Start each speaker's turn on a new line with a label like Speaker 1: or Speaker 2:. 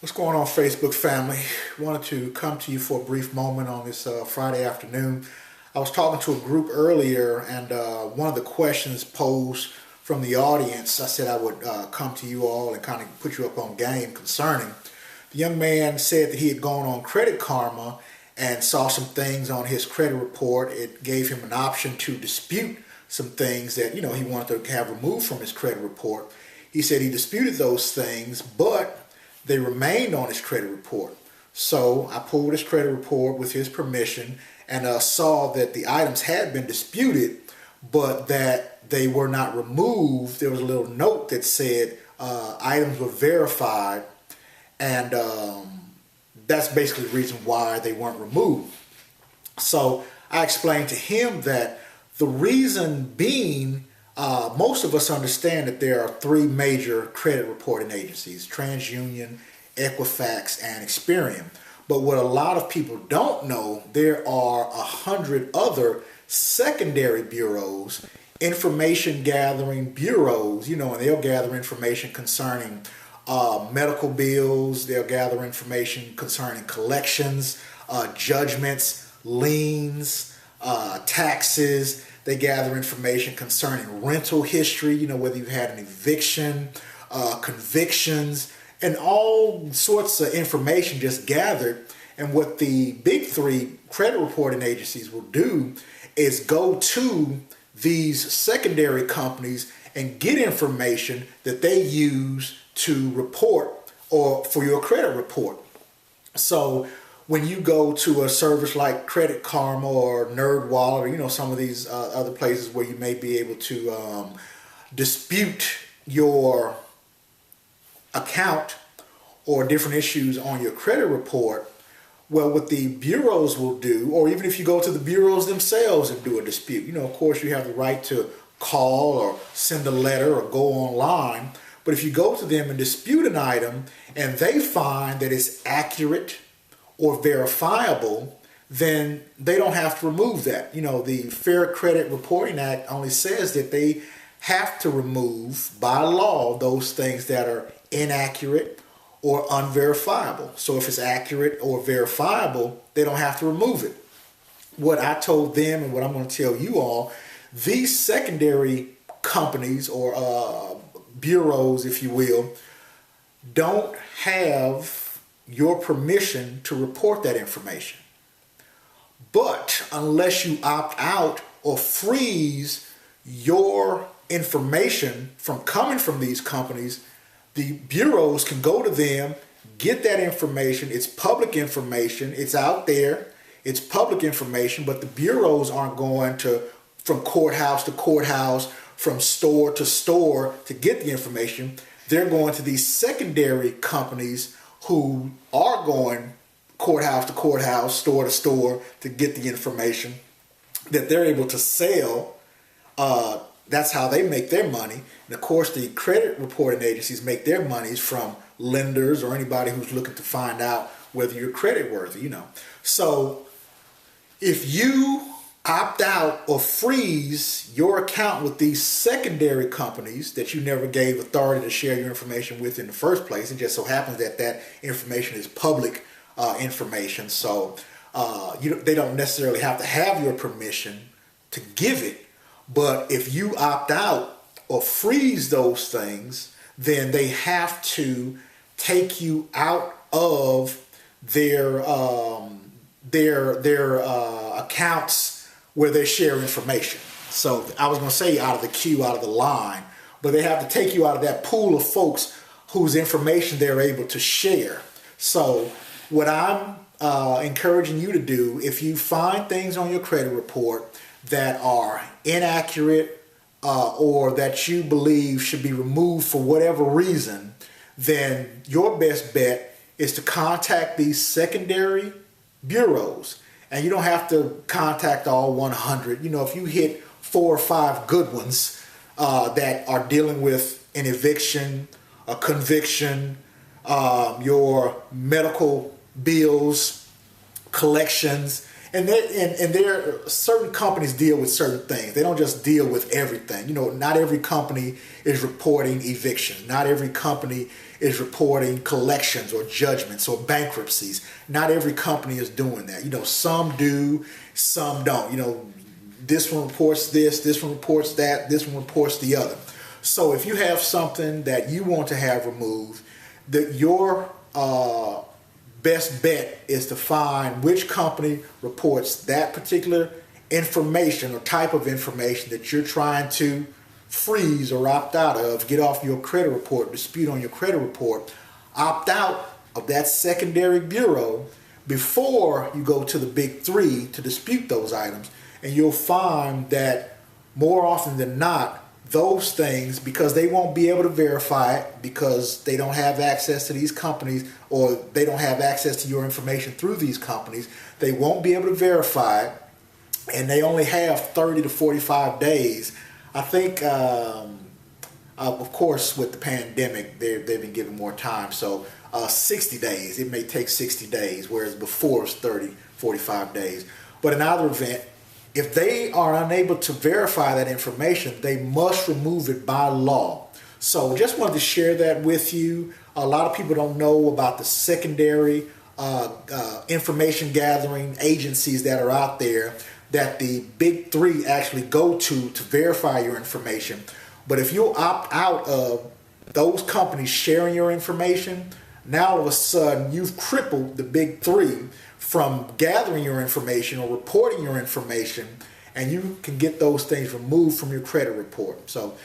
Speaker 1: What's going on, Facebook family? Wanted to come to you for a brief moment on this Friday afternoon. I was talking to a group earlier, and one of the questions posed from the audience, I said I would come to you all and kind of put you up on game concerning. The young man said that he had gone on Credit Karma and saw some things on his credit report. It gave him an option to dispute some things that he wanted to have removed from his credit report. He said he disputed those things, but they remained on his credit report. So I pulled his credit report with his permission and saw that the items had been disputed, but that they were not removed. There was a little note that said items were verified, and that's basically the reason why they weren't removed. So I explained to him that the reason being, most of us understand that there are three major credit reporting agencies: TransUnion, Equifax, and Experian. But what a lot of people don't know, there are 100 other secondary bureaus, information gathering bureaus, and they'll gather information concerning medical bills, they'll gather information concerning collections, judgments, liens, taxes. They gather information concerning rental history, whether you've had an eviction, convictions, and all sorts of information just gathered. And what the big three credit reporting agencies will do is go to these secondary companies and get information that they use to report or for your credit report. So when you go to a service like Credit Karma or NerdWallet, or some of these other places where you may be able to dispute your account or different issues on your credit report, well, what the bureaus will do, or even if you go to the bureaus themselves and do a dispute, of course you have the right to call or send a letter or go online. But if you go to them and dispute an item and they find that it's accurate or verifiable, then they don't have to remove that. The Fair Credit Reporting Act only says that they have to remove by law those things that are inaccurate or unverifiable. So if it's accurate or verifiable, they don't have to remove it. What I told them and what I'm going to tell you all, these secondary companies or bureaus, if you will, don't have your permission to report that information. But unless you opt out or freeze your information from coming from these companies, the bureaus can go to them, get that information. It's public information. It's out there. It's public information, but the bureaus aren't going from courthouse to courthouse, from store to store to get the information. They're going to these secondary companies who are going courthouse to courthouse, store to store to get the information that they're able to sell. That's how they make their money. And of course, the credit reporting agencies make their monies from lenders or anybody who's looking to find out whether you're credit worthy, So if you opt out or freeze your account with these secondary companies that you never gave authority to share your information with in the first place, it just so happens that that information is public information, so they don't necessarily have to have your permission to give it. But if you opt out or freeze those things, then they have to take you out of their accounts where they share information. So I was going to say out of the queue, out of the line, but they have to take you out of that pool of folks whose information they're able to share. So what I'm encouraging you to do, if you find things on your credit report that are inaccurate or that you believe should be removed for whatever reason, then your best bet is to contact these secondary bureaus. And you don't have to contact all 100. If you hit 4 or 5 good ones that are dealing with an eviction, a conviction, your medical bills, collections, And there certain companies deal with certain things. They don't just deal with everything. You know, not every company is reporting evictions. Not every company is reporting collections or judgments or bankruptcies. Not every company is doing that. You know, some do, some don't. You know, this one reports this one reports that, this one reports the other. So if you have something that you want to have removed, that your best bet is to find which company reports that particular information or type of information that you're trying to freeze or opt out of, get off your credit report, dispute on your credit report, opt out of that secondary bureau before you go to the big three to dispute those items. And you'll find that more often than not, those things, because they won't be able to verify it because they don't have access to these companies, or they don't have access to your information through these companies, they won't be able to verify it, and they only have 30 to 45 days. I think, of course, with the pandemic, they've been given more time, so 60 days. It may take 60 days, whereas before it was 30, 45 days. But in either event, if they are unable to verify that information, they must remove it by law. So just wanted to share that with you. A lot of people don't know about the secondary information gathering agencies that are out there that the big three actually go to verify your information. But if you opt out of those companies sharing your information, now all of a sudden you've crippled the big three from gathering your information or reporting your information, and you can get those things removed from your credit report. So